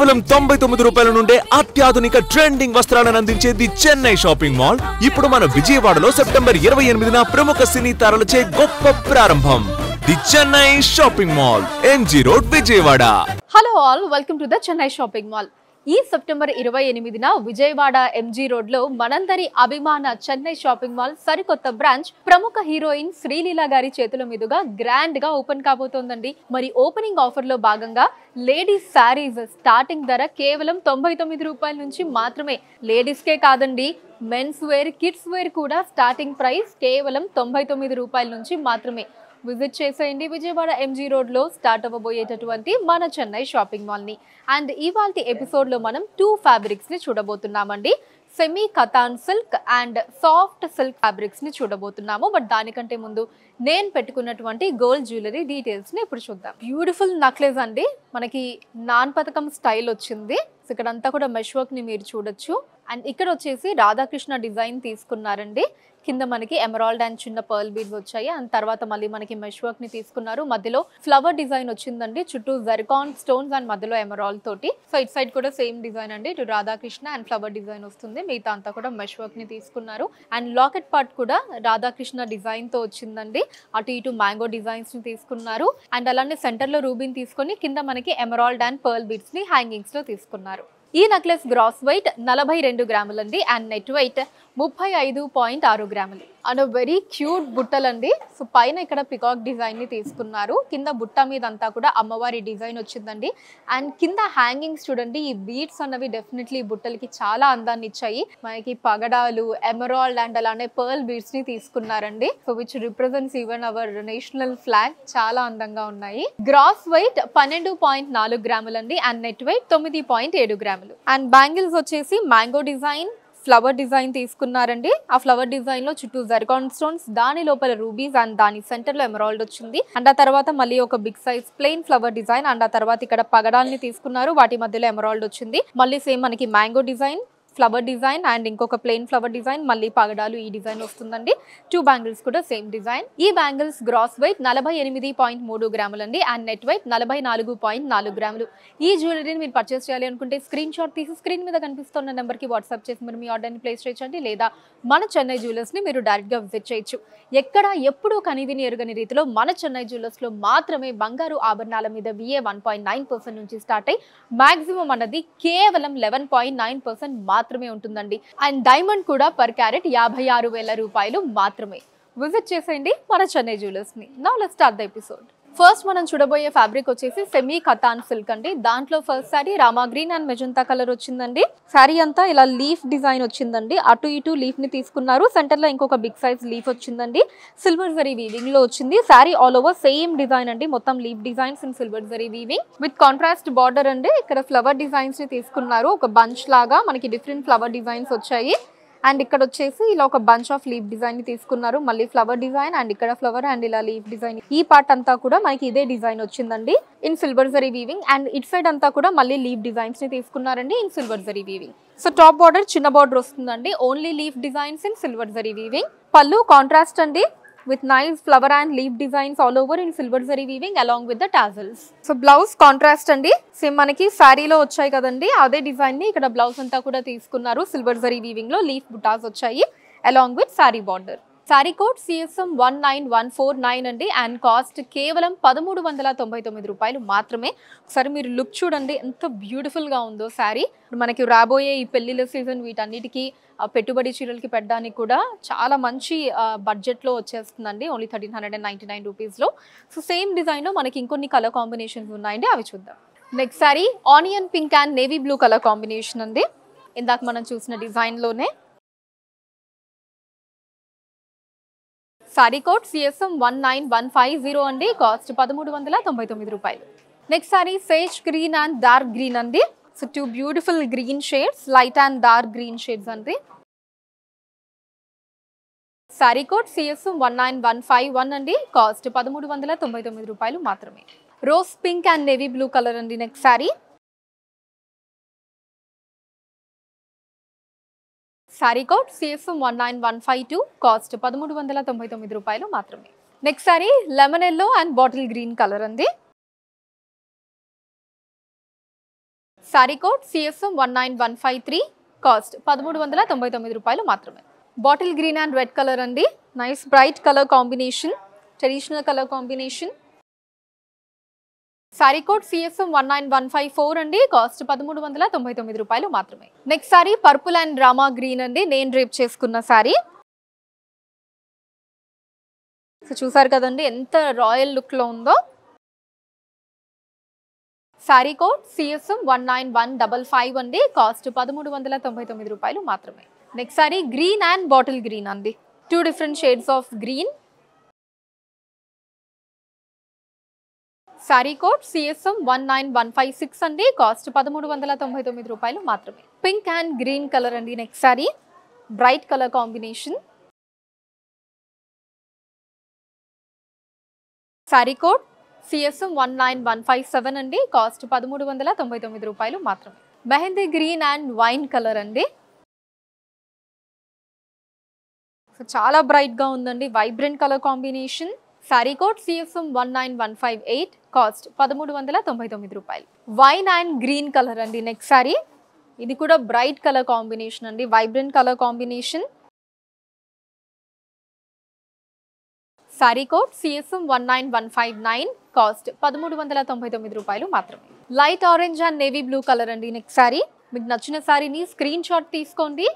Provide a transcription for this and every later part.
కేవలం 99 రూపాయల నుండే అత్యాధునిక ట్రెండింగ్ వస్త్రాలను అందించేది చెన్నై షాపింగ్ మాల్. ఇప్పుడు మన విజయవాడలో సెప్టెంబర్ 28న ప్రముఖ సినీ తారలచే గొప్ప ప్రారంభం. The Chennai shopping mall, MG road, Vijayawada. Hello all, welcome to the Chennai shopping mall. ఈ సెప్టెంబర్ 28న విజయవాడ ఎంజీ రోడ్ లో మనందరి అభిమాన చెన్నై షాపింగ్ మాల్ సరికొత్త బ్రాంచ్ ప్రముఖ హీరోయిన్ శ్రీలీల గారి చేతుల మీదుగా గ్రాండ్ గా ఓపెన్ కాబోతోందండి. మరి ఓపెనింగ్ ఆఫర్ లో భాగంగా లేడీస్ శారీస్ స్టార్టింగ్ ధర కేవలం 99 రూపాయల నుంచి మాత్రమే. లేడీస్ కే కాదండి, మెన్స్ వేర్, కిడ్స్ వేర్ కూడా స్టార్టింగ్ ప్రైస్ కేవలం 99 రూపాయల నుంచి మాత్రమే. విజిట్ చేసేయండి విజయవాడ ఎంజీ రోడ్ లో స్టార్ట్ అవ్వబోయేటటువంటి మన చెన్నై షాపింగ్ మాల్ ని. అండ్ ఇవాల్టి ఎపిసోడ్ లో మనం 2 ఫ్యాబ్రిక్స్ ని చూడబోతున్నామండి. Semi katan silk and soft silk fabrics ని చూడబోతున్నాము. బట్ దానికంటే ముందు నేను పెట్టుకున్నటువంటి గోల్డ్ జ్యువెలరీ డీటెయిల్స్ ని ఇప్పుడు చూద్దాం. బ్యూటిఫుల్ నెక్లెస్ అండి, మనకి నాన్ పథకం స్టైల్ వచ్చింది. ఇక్కడ అంతా కూడా మెష్ వర్క్ ని మీరు చూడొచ్చు. అండ్ ఇక్కడ వచ్చేసి రాధాకృష్ణ డిజైన్ తీసుకున్నారండి. కింద మనకి ఎమరాల్డ్ అండ్ చిన్న పర్ల్ బీడ్స్ వచ్చాయి. అండ్ తర్వాత మళ్ళీ మనకి మెష్ వర్క్ ని తీసుకున్నారు. మధ్యలో ఫ్లవర్ డిజైన్ వచ్చిందండి, చుట్టూ జెర్కాన్ స్టోన్స్ అండ్ మధ్యలో ఎమరాల్డ్ తోటి. సో ఇట్ సైడ్ కూడా సేమ్ డిజైన్ అండి, ఇటు రాధాకృష్ణ అండ్ ఫ్లవర్ డిజైన్ వస్తుంది. మిగతా అంతా కూడా మెష్ వర్క్ ని తీసుకున్నారు. అండ్ లాకెట్ పార్ట్ కూడా రాధాకృష్ణ డిజైన్ తో వచ్చిందండి. అటు ఇటు మ్యాంగో డిజైన్స్ ని తీసుకున్నారు. అండ్ అలానే సెంటర్ లో రూబిన్ తీసుకొని కింద మనకి ఎమరాల్డ్ అండ్ పర్ల్ బీడ్స్ ని హ్యాంగింగ్స్ లో తీసుకున్నారు. ఈ నెక్లెస్ గ్రాస్ వెయిట్ 42 గ్రాములండి అండ్ నెట్ వెయిట్ 35.6 గ్రాములు. అండ్ వెరీ క్యూట్ బుట్టలండి. సో పైన ఇక్కడ పికాక్ డిజైన్ ని తీసుకున్నారు. కింద బుట్ట మీద అంతా కూడా అమ్మవారి డిజైన్ వచ్చిందండి. అండ్ కింద హ్యాంగింగ్స్ చూడండి, ఈ బీడ్స్ అన్నవి డెఫినెట్లీ బుట్టలకి చాలా అందాన్ని ఇచ్చాయి. మనకి పగడాలు, ఎమరాల్డ్ అండ్ అలానే పర్ల్ బీడ్స్ ని తీసుకున్నారండి. So which represents even our national flag. చాలా అందంగా ఉన్నాయి. గ్రాస్ వెయిట్ 12.4 గ్రాములండి అండ్ నెట్ వెయిట్ 9.7 గ్రాములు. అండ్ బ్యాంగిల్స్ వచ్చేసి మ్యాంగో డిజైన్, ఫ్లవర్ డిజైన్ తీసుకున్నారండి. ఆ ఫ్లవర్ డిజైన్ లో చుట్టూ జెర్కాన్ స్టోన్స్, దాని లోపల రూబీస్ అండ్ దాని సెంటర్ లో ఎమరాల్డ్ వచ్చింది. అండ్ ఆ తర్వాత మళ్ళీ ఒక big size plain flower design. And ఆ తర్వాత ఇక్కడ పగడాల్ని తీసుకున్నారు, వాటి మధ్యలో ఎమరాల్డ్ వచ్చింది. మళ్ళీ సేమ్ మనకి mango design, flower design and ఇంకొక ప్లెయిన్ ఫ్లవర్ డిజైన్, మళ్ళీ పగడాలు, ఈ డిజైన్ వస్తుందండి. 2 బ్యాంగిల్స్ కూడా సేమ్ డిజైన్. ఈ బ్యాంగిల్స్ గ్రాస్ వెయిట్ 48.3 గ్రాములండి అండ్ నెట్ వెయిట్ 44.4 గ్రాములు. ఈ జ్యువెలరీని మీరు పర్చేస్ చేయాలి అనుకుంటే స్క్రీన్ షాట్ తీసి స్క్రీన్ మీద కనిపిస్తున్న నెంబర్ కి వాట్సాప్ చేసి మీరు మీ ఆర్డర్ని ప్లేస్ చేయొచ్చండి. లేదా మన చెన్నై జ్యువెలర్స్ ని మీరు డైరెక్ట్ గా విజిట్ చేయొచ్చు. ఎక్కడ ఎప్పుడూ కనివిని ఎరుగని రీతిలో మన చెన్నై జ్యువెలర్స్ లో మాత్రమే బంగారు ఆభరణాల మీద VA 1.9% నుంచి స్టార్ట్ అయ్యి మాక్సిమం అన్నది కేవలం 11.9% మాత్రమే ఉంటుందండి. అండ్ డైమండ్ కూడా పర్ క్యారెట్ 56,000 రూపాయలు మాత్రమే. విజిట్ చేసేయండి మన చెన్నై జ్యువెలర్స్ ని. Now let's start the episode. First మనం చూడబోయే ఫ్యాబ్రిక్ వచ్చేసి సెమీ కతాన్ సిల్క్ అండి. దాంట్లో first sorry Rama green and magenta colour వచ్చిందండి. శారీ అంతా ఇలా లీఫ్ డిజైన్ వచ్చిందండి. అటు ఇటు లీఫ్ ని తీసుకున్నారు. సెంటర్ లో ఇంకొక బిగ్ సైజ్ లీఫ్ వచ్చిందండి. సిల్వర్ జరీ వీవింగ్ లో వచ్చింది. Sari all over same design అండి, మొత్తం leaf designs in silver zari weaving with contrast border అండి. ఇక్కడ ఫ్లవర్ డిజైన్స్ ని తీసుకున్నారు. ఒక బంచ్ లాగా మనకి డిఫరెంట్ ఫ్లవర్ డిజైన్స్ వచ్చాయి. అండ్ ఇక్కడ వచ్చేసి ఇలా ఒక బంచ్ ఆఫ్ లీఫ్ డిజైన్ ని తీసుకున్నారు. మళ్ళీ ఫ్లవర్ డిజైన్ అండ్ ఇక్కడ ఫ్లవర్ అండ్ ఇలా లీఫ్ డిజైన్. ఈ పార్ట్ అంతా కూడా మనకి ఇదే డిజైన్ వచ్చిందండి in silver zari weaving. And it side అంతా కూడా మళ్ళీ లీఫ్ డిజైన్స్ ని తీసుకున్నారండి in silver zari weaving. So top border చిన్న బార్డర్ వస్తుందండి, only leaf designs in silver zari weaving. పళ్ళు కాంట్రాస్ట్ అండి with nice flower and leaf designs all over in silver zari weaving along with the tassels. So blouse contrast andi, same manaki saree lo vachayi kadandi, ade design ni ikkada blouse anta kuda teeskunnaru. Silver zari weaving lo leaf buttas vachayi along with saree border. Sorry code CSM 19149 అండి and cost కేవలం 1399 రూపాయలు మాత్రమే. ఒకసారి మీరు look చూడండి ఎంత beautiful గా ఉందో శారీ. మనకి రాబోయే ఈ పెళ్లిళ్ళ సీజన్ వీటన్నిటికీ పెట్టుబడి చీరలకి పెట్టడానికి కూడా చాలా మంచి బడ్జెట్లో వచ్చేస్తుందండి, ఓన్లీ 1399 రూపీస్లో. సో సేమ్ డిజైన్లో మనకి ఇంకొన్ని కలర్ కాంబినేషన్స్ ఉన్నాయండి, అవి చూద్దాం. Next sari onion pink and navy blue colour combination అండి. ఇందాక మనం చూసిన డిజైన్లోనే. సారీ కోడ్ CSM 19150 అండి, కాస్ట్ 1399 రూపాయలు. Next sari sage green and dark green అండి. So 2 beautiful green shades, light and dark green shades అండి. సారీ కోడ్ CSM 19151 అండి, కాస్ట్ 1399 రూపాయలు మాత్రమే. Rose pink and navy blue colour అండి next sari. Sari code CSM 19152, cost 1399 రూపాయలు మాత్రమే. Next sari lemon yellow and bottle green colour అండి. Sari code CSM 19153, cost 1399 రూపాయలు మాత్రమే. Bottle green and red colour అండి, nice bright colour combination, traditional colour combination. Sorry code CSM 19154 అండి, cost 1399 రూపాయలు మాత్రమే. Next sorry purple and Rama green అండి, నేను drape చేసుకున్న సారీ. సో చూసారు కదండి ఎంత రాయల్ లుక్లో ఉందో. సారీ కోడ్ CSM 19155 అండి, కాస్ట్ 1399 రూపాయలు మాత్రమే. Next sorry green and bottle green అండి, 2 different shades of green. Sorry code CSM 19156 అండి, కాస్ట్ 1399 రూపాయలు మాత్రమే. పింక్ అండ్ గ్రీన్ కలర్ అండి next sorry, bright colour combination. Sorry code CSM 19157 అండి, కాస్ట్ 1399 రూపాయలు మాత్రమే. Mehndi green and wine colour అండి, so చాలా బ్రైట్గా ఉందండి, vibrant colour combination. Sorry code CSM 19158, cost 1399 రూపాయలు. వైన్ అండ్ గ్రీన్ కలర్ అండి నెక్స్ట్ సారీ, ఇది కూడా బ్రైట్ కలర్ కాంబినేషన్ అండి, vibrant colour combination. Sorry code CSM 19159, cost 1399 రూపాయలు మాత్రమే. Light orange and navy blue colour అండి నెక్స్ట్ సారీ. మీకు నచ్చిన సారీని స్క్రీన్ షాట్ తీసుకోండి,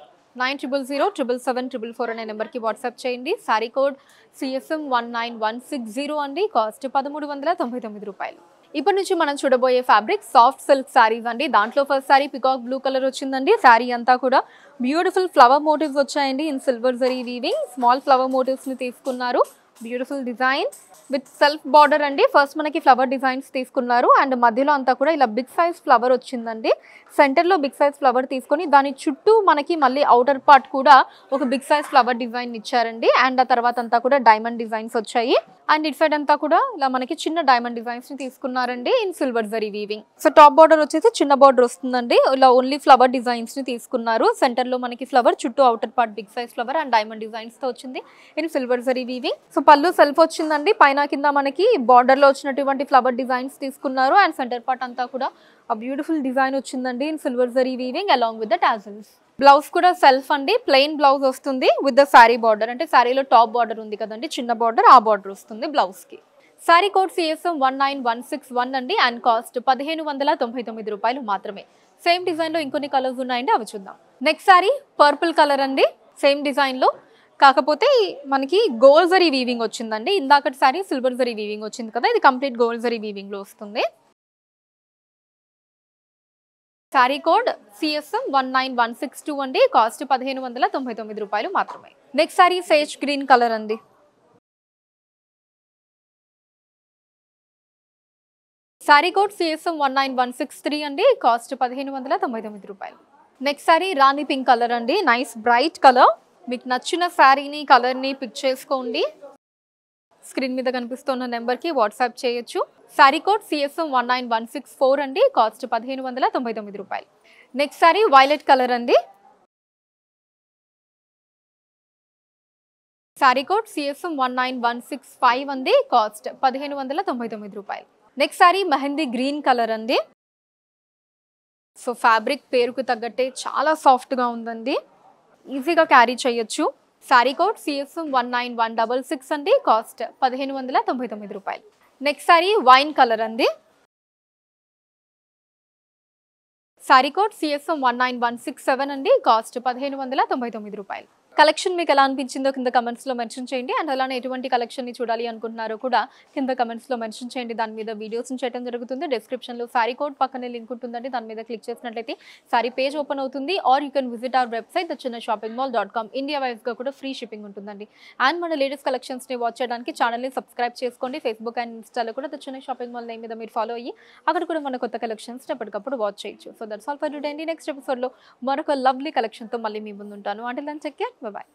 90077744 అనే నెంబర్కి వాట్సాప్ చేయండి. సారీ కోడ్ CSM 19160 అండి, కాస్ట్ 1399 రూపాయలు. ఇప్పటి నుంచి మనం చూడబోయే ఫ్యాబ్రిక్ సాఫ్ట్ సిల్క్ సారీస్ అండి. దాంట్లో first sari peacock blue colour వచ్చిందండి. సారీ అంతా కూడా బ్యూటిఫుల్ ఫ్లవర్ మోటివ్స్ వచ్చాయండి, in silver zari weaving small flower మోటివ్స్ని తీసుకున్నారు. Beautiful design with self border అండి. ఫస్ట్ మనకి ఫ్లవర్ డిజైన్స్ తీసుకున్నారు అండ్ మధ్యలో అంతా కూడా ఇలా బిగ్ సైజ్ ఫ్లవర్ వచ్చిందండి. సెంటర్లో బిగ్ సైజ్ ఫ్లవర్ తీసుకొని దాని చుట్టూ మనకి మళ్ళీ అవుటర్ పార్ట్ కూడా ఒక బిగ్ సైజ్ ఫ్లవర్ డిజైన్ ఇచ్చారండి. అండ్ ఆ తర్వాత అంతా కూడా డైమండ్ డిజైన్స్ వచ్చాయి. అండ్ ఇటు సైడ్ అంతా కూడా ఇలా మనకి చిన్న డైమండ్ డిజైన్స్ ని తీసుకున్నారండి in silver zari weaving. So top border వచ్చేసి చిన్న బార్డర్ వస్తుందండి. ఇలా ఓన్లీ ఫ్లవర్ డిజైన్స్ ని తీసుకున్నారు. సెంటర్ లో మనకి ఫ్లవర్, చుట్టూ outer part big size flower and diamond designs తో వచ్చింది in silver zari weaving. So pallu self వచ్చిందండి. పైన కింద మనకి బార్డర్ లో వచ్చినటువంటి ఫ్లవర్ డిజైన్స్ తీసుకున్నారు అండ్ సెంటర్ పార్ట్ అంతా కూడా ఆ బ్యూటిఫుల్ డిజైన్ వచ్చిందండి in silver zari weaving along with the tassels. Blouse కూడా సెల్ఫ్ అండి, ప్లెయిన్ బ్లౌజ్ వస్తుంది విత్ ద సారీ బార్డర్. అంటే సారీలో టాప్ బార్డర్ ఉంది కదండి, చిన్న బార్డర్, ఆ బార్డర్ వస్తుంది బ్లౌజ్ కి. సారీ కోడ్ CSM 19161 అండి అండ్ కాస్ట్ 1599 రూపాయలు మాత్రమే. సేమ్ డిజైన్ లో ఇంకొన్ని కలర్స్ ఉన్నాయండి, అవి చూద్దాం. నెక్స్ట్ సారీ పర్పుల్ కలర్ అండి, సేమ్ డిజైన్ లో, కాకపోతే మనకి గోల్డ్ జరీ వీవింగ్ వచ్చిందండి. ఇందాకటి సారీ సిల్వర్ జరీ వీవింగ్ వచ్చింది కదా, ఇది కంప్లీట్ గోల్డ్ జరీ వీవింగ్ లో వస్తుంది. సారీ కోడ్ CSM 19162 అండి, కాస్ట్ 1599 రూపాయలు మాత్రమే. Next sari sage green colour అండి. సారీ కోడ్ CSM 19163 అండి, కాస్ట్ 1599 రూపాయలు. Next sari rani pink colour అండి, నైస్ బ్రైట్ కలర్. మీకు నచ్చిన శారీని, కలర్ని పిక్ చేసుకోండి. స్క్రీన్ మీద కనిపిస్తున్న నెంబర్కి వాట్సాప్ చేయొచ్చు. సారీ కోడ్ CSM 19164 అండి, కాస్ట్ 1599 రూపాయలు. నెక్స్ట్ సారీ వైలెట్ కలర్ అండి. సారీ కోడ్ CSM 19165 అండి, కాస్ట్ 1599 రూపాయలు. Next sorry mehndi green colour అండి. సో ఫ్యాబ్రిక్ పేరుకు తగ్గట్టే చాలా సాఫ్ట్గా ఉందండి, ఈజీగా క్యారీ చేయొచ్చు. సారీ కోడ్ CSM 19166 అండి, కాస్ట్ 1599 రూపాయలు. నెక్స్ట్ సారీ వైన్ కలర్ అండి. సారీ కోడ్ CSM 19167 అండి, కాస్ట్ 1599 రూపాయలు. కలెక్షన్ మీకు ఎలా అనిపించిందో కింద కమెంట్స్లో మెన్షన్ చేయండి. అండ్ అలానే ఎటువంటి కలెక్షన్ని చూడాలి అనుకుంటున్నారో కూడా కింద కమెంట్స్లో మెన్షన్ చేయండి. దాని మీద వీడియోస్ని చేయడం జరుగుతుంది. డిస్క్రిప్షన్లో సారీ కోడ్ పక్కనే లింక్ ఉంటుందండి, దాని మీద క్లిక్ చేసినట్లయితే సారీ పేజ్ ఓపెన్ అవుతుంది. Or you can visit our website thechennai-shoppingmall.com. India వైజ్గా కూడా ఫ్రీ షిప్పింగ్ ఉంటుందండి. అండ్ మన లేటెస్ట్ కలెక్షన్స్ని వాచ్ చేయడానికి ఛానల్ని సబ్స్క్రైబ్ చేసుకోండి. ఫేస్బుక్ అండ్ ఇన్స్టాలో కూడా చెన్నై షాపింగ్ మాల్ నేమ్ మీద మీరు ఫాలో అయ్యి అక్కడ కూడా మన కొత్త కలెక్షన్స్ ఎప్పటికప్పుడు వాచ్ చేయొచ్చు. So that's all for today అండి. నెక్స్ట్ ఎపిసోడ్లో మరొక లవ్లీ కలెక్షన్తో మళ్ళీ మీ ముందు ఉంటాను. అంటే టేక్ కేర్, బై.